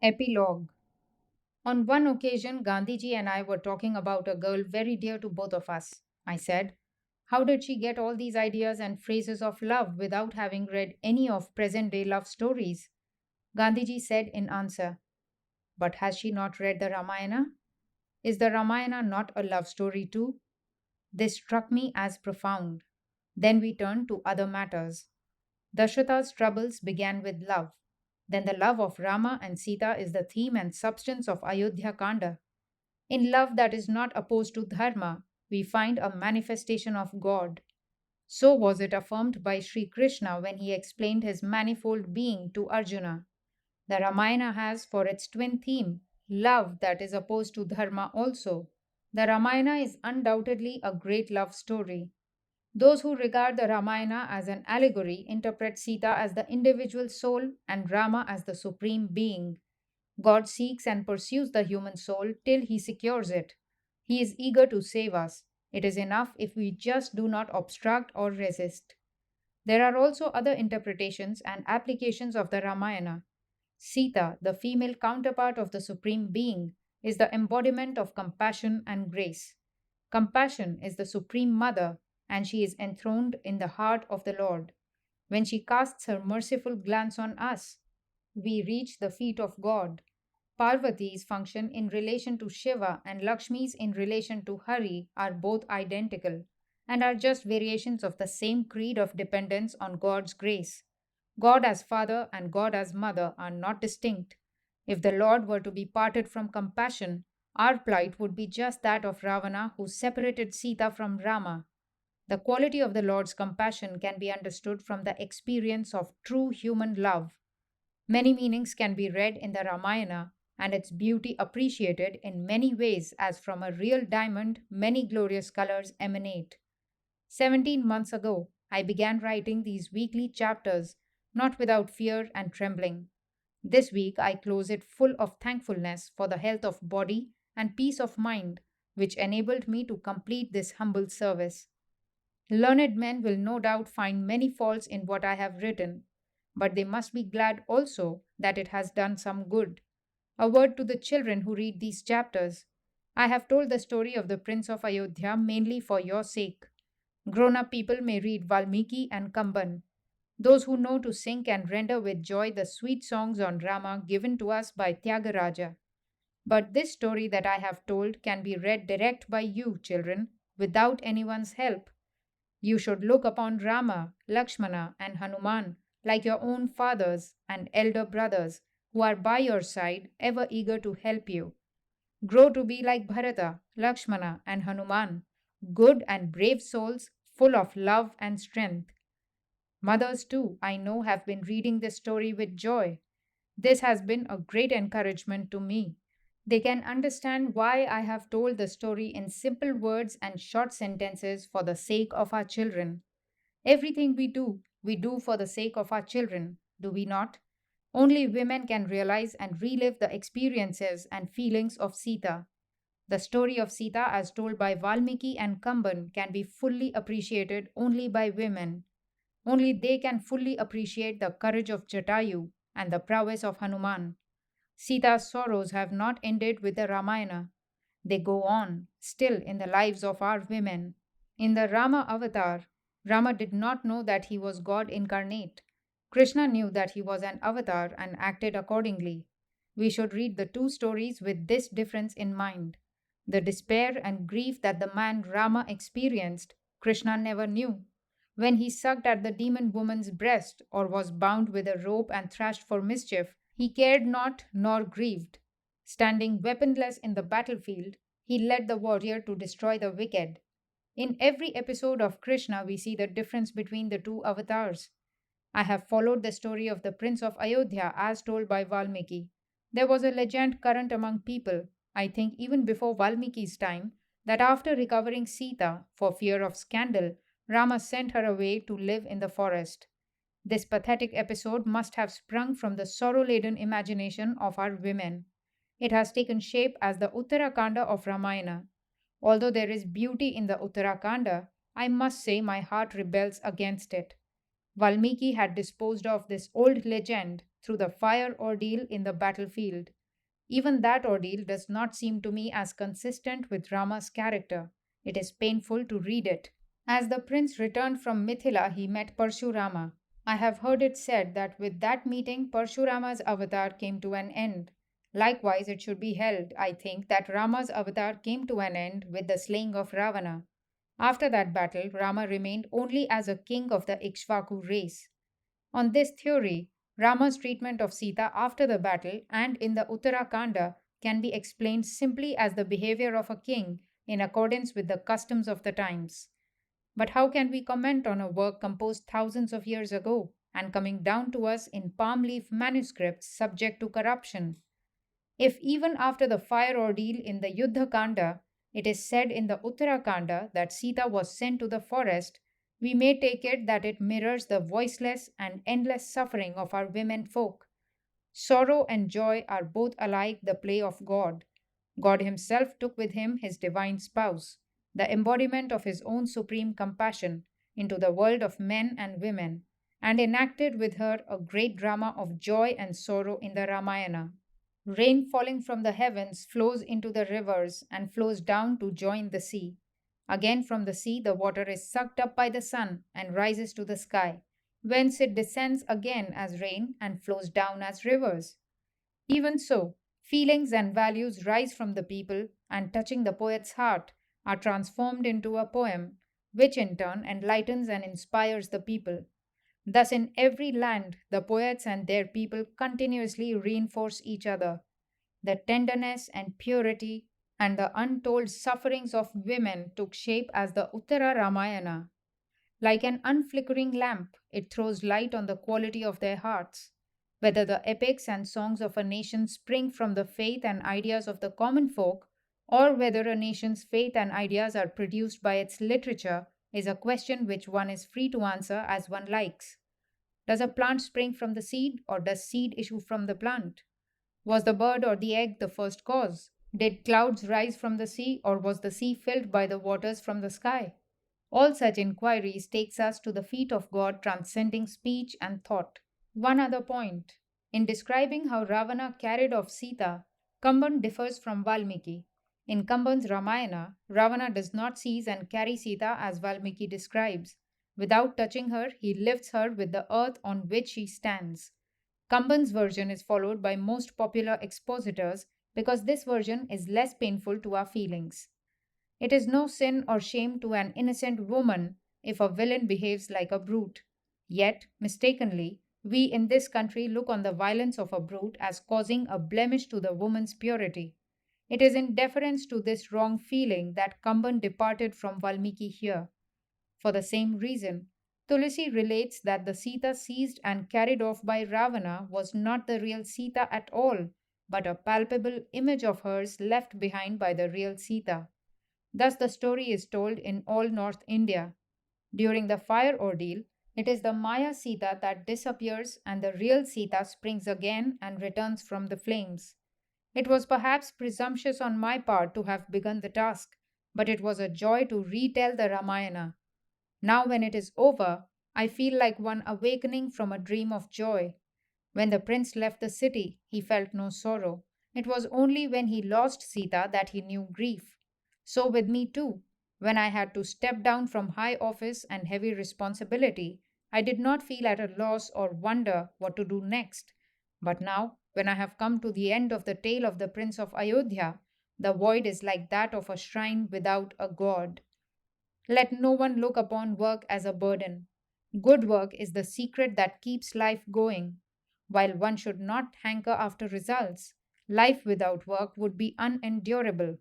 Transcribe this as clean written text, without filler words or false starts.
Epilogue. On one occasion, Gandhiji and I were talking about a girl very dear to both of us. I said, "How did she get all these ideas and phrases of love without having read any of present day love stories?" Gandhiji said in answer, "But has she not read the Ramayana? Is the Ramayana not a love story too?" This struck me as profound. Then we turned to other matters. Dasharatha's troubles began with love. Then the love of Rama and Sita is the theme and substance of Ayodhya Kanda. In love that is not opposed to dharma, we find a manifestation of God. So was it affirmed by Sri Krishna when he explained his manifold being to Arjuna. The Ramayana has for its twin theme love that is opposed to dharma also. The Ramayana is undoubtedly a great love story. Those who regard the Ramayana as an allegory interpret Sita as the individual soul and Rama as the supreme being. God seeks and pursues the human soul till he secures it. He is eager to save us. It is enough if we just do not obstruct or resist. There are also other interpretations and applications of the Ramayana. Sita, the female counterpart of the Supreme Being, is the embodiment of compassion and grace. Compassion is the Supreme Mother, and she is enthroned in the heart of the Lord. When she casts her merciful glance on us, we reach the feet of God. Parvati's function in relation to Shiva and Lakshmi's in relation to Hari are both identical and are just variations of the same creed of dependence on God's grace. God as Father and God as Mother are not distinct. If the Lord were to be parted from compassion, our plight would be just that of Ravana who separated Sita from Rama. The quality of the Lord's compassion can be understood from the experience of true human love. Many meanings can be read in the Ramayana and its beauty appreciated in many ways as from a real diamond many glorious colors emanate. 17 months ago, I began writing these weekly chapters, not without fear and trembling. This week I close it full of thankfulness for the health of body and peace of mind, which enabled me to complete this humble service. Learned men will no doubt find many faults in what I have written, but they must be glad also that it has done some good. A word to the children who read these chapters. I have told the story of the Prince of Ayodhya mainly for your sake. Grown up people may read Valmiki and Kamban. Those who know to sing can render with joy the sweet songs on Rama given to us by Tyagaraja. But this story that I have told can be read direct by you, children, without anyone's help. You should look upon Rama, Lakshmana, and Hanuman like your own fathers and elder brothers who are by your side, ever eager to help you. Grow to be like Bharata, Lakshmana, and Hanuman, good and brave souls full of love and strength. Mothers, too, I know, have been reading this story with joy. This has been a great encouragement to me. They can understand why I have told the story in simple words and short sentences for the sake of our children. Everything we do for the sake of our children, do we not? Only women can realize and relive the experiences and feelings of Sita. The story of Sita, as told by Valmiki and Kamban, can be fully appreciated only by women. Only they can fully appreciate the courage of Jatayu and the prowess of Hanuman. Sita's sorrows have not ended with the Ramayana. They go on, still in the lives of our women. In the Rama avatar, Rama did not know that he was God incarnate. Krishna knew that he was an avatar and acted accordingly. We should read the two stories with this difference in mind. The despair and grief that the man Rama experienced, Krishna never knew. When he sucked at the demon woman's breast or was bound with a rope and thrashed for mischief, he cared not nor grieved. Standing weaponless in the battlefield, he led the warrior to destroy the wicked. In every episode of Krishna, we see the difference between the two avatars. I have followed the story of the Prince of Ayodhya as told by Valmiki. There was a legend current among people, I think even before Valmiki's time, that after recovering Sita for fear of scandal, Rama sent her away to live in the forest. This pathetic episode must have sprung from the sorrow laden imagination of our women. It has taken shape as the Uttarakanda of Ramayana. Although there is beauty in the Uttarakanda, I must say my heart rebels against it. Valmiki had disposed of this old legend through the fire ordeal in the battlefield. Even that ordeal does not seem to me as consistent with Rama's character. It is painful to read it. As the prince returned from Mithila, he met Parshurama. I have heard it said that with that meeting, Parshurama's avatar came to an end. Likewise, it should be held, I think, that Rama's avatar came to an end with the slaying of Ravana. After that battle, Rama remained only as a king of the Ikshvaku race. On this theory, Rama's treatment of Sita after the battle and in the Uttarakanda can be explained simply as the behavior of a king in accordance with the customs of the times. But how can we comment on a work composed thousands of years ago and coming down to us in palm leaf manuscripts subject to corruption? If even after the fire ordeal in the Yuddha Kanda, it is said in the Uttarakanda that Sita was sent to the forest, we may take it that it mirrors the voiceless and endless suffering of our women folk. Sorrow and joy are both alike the play of God. God Himself took with Him His divine spouse, the embodiment of His own supreme compassion, into the world of men and women, and enacted with her a great drama of joy and sorrow in the Ramayana. Rain falling from the heavens flows into the rivers and flows down to join the sea. Again, from the sea, the water is sucked up by the sun and rises to the sky, whence it descends again as rain and flows down as rivers. Even so, feelings and values rise from the people and, touching the poet's heart, are transformed into a poem, which in turn enlightens and inspires the people. Thus, in every land, the poets and their people continuously reinforce each other. The tenderness and purity and the untold sufferings of women took shape as the Uttara Ramayana. Like an unflickering lamp, it throws light on the quality of their hearts. Whether the epics and songs of a nation spring from the faith and ideas of the common folk, or whether a nation's faith and ideas are produced by its literature, is a question which one is free to answer as one likes. Does a plant spring from the seed, or does seed issue from the plant? Was the bird or the egg the first cause? Did clouds rise from the sea, or was the sea filled by the waters from the sky? All such inquiries takes us to the feet of God transcending speech and thought. One other point. In describing how Ravana carried off Sita, Kamban differs from Valmiki. In Kamban's Ramayana, Ravana does not seize and carry Sita as Valmiki describes. Without touching her, he lifts her with the earth on which she stands. Kamban's version is followed by most popular expositors because this version is less painful to our feelings. It is no sin or shame to an innocent woman if a villain behaves like a brute. Yet, mistakenly, we in this country look on the violence of a brute as causing a blemish to the woman's purity. It is in deference to this wrong feeling that Kamban departed from Valmiki here. For the same reason, Tulsi relates that the Sita seized and carried off by Ravana was not the real Sita at all, but a palpable image of hers left behind by the real Sita. Thus, the story is told in all North India. During the fire ordeal, it is the Maya Sita that disappears and the real Sita springs again and returns from the flames. It was perhaps presumptuous on my part to have begun the task, but it was a joy to retell the Ramayana. Now, when it is over, I feel like one awakening from a dream of joy. When the prince left the city, he felt no sorrow. It was only when he lost Sita that he knew grief. So with me too. When I had to step down from high office and heavy responsibility, I did not feel at a loss or wonder what to do next. But now, when I have come to the end of the tale of the Prince of Ayodhya, the void is like that of a shrine without a god. Let no one look upon work as a burden. Good work is the secret that keeps life going. While one should not hanker after results, life without work would be unendurable.